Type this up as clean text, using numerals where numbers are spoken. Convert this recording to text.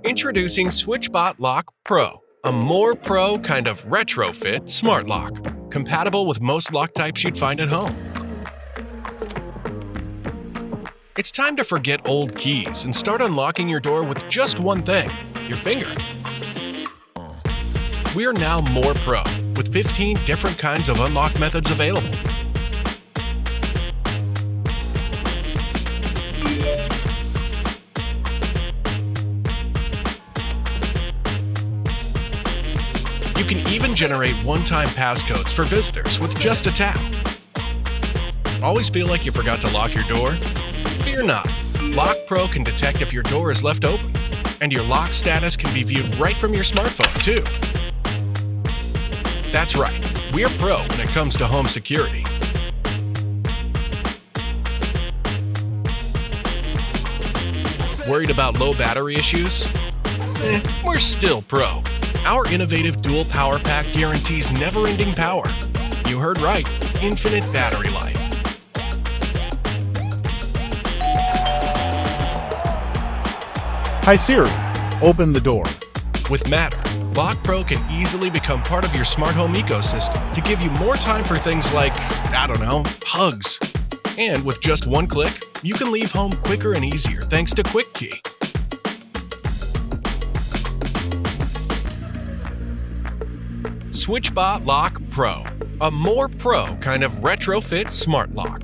Introducing SwitchBot Lock Pro, a more pro kind of retrofit smart lock, compatible with most lock types you'd find at home. It's time to forget old keys and start unlocking your door with just one thing, your finger. We're now more pro, with 15 different kinds of unlock methods available. You can even generate one-time passcodes for visitors with just a tap. Always feel like you forgot to lock your door? Fear not. Lock Pro can detect if your door is left open, and your lock status can be viewed right from your smartphone, too. That's right, we're pro when it comes to home security. Worried about low battery issues? We're still pro. Our innovative dual power pack guarantees never-ending power. You heard right, infinite battery life. Hi Siri, open the door. With Matter, Lock Pro can easily become part of your smart home ecosystem to give you more time for things like, hugs. And with just one click, you can leave home quicker and easier thanks to QuickKey. SwitchBot Lock Pro, a more pro kind of retrofit smart lock.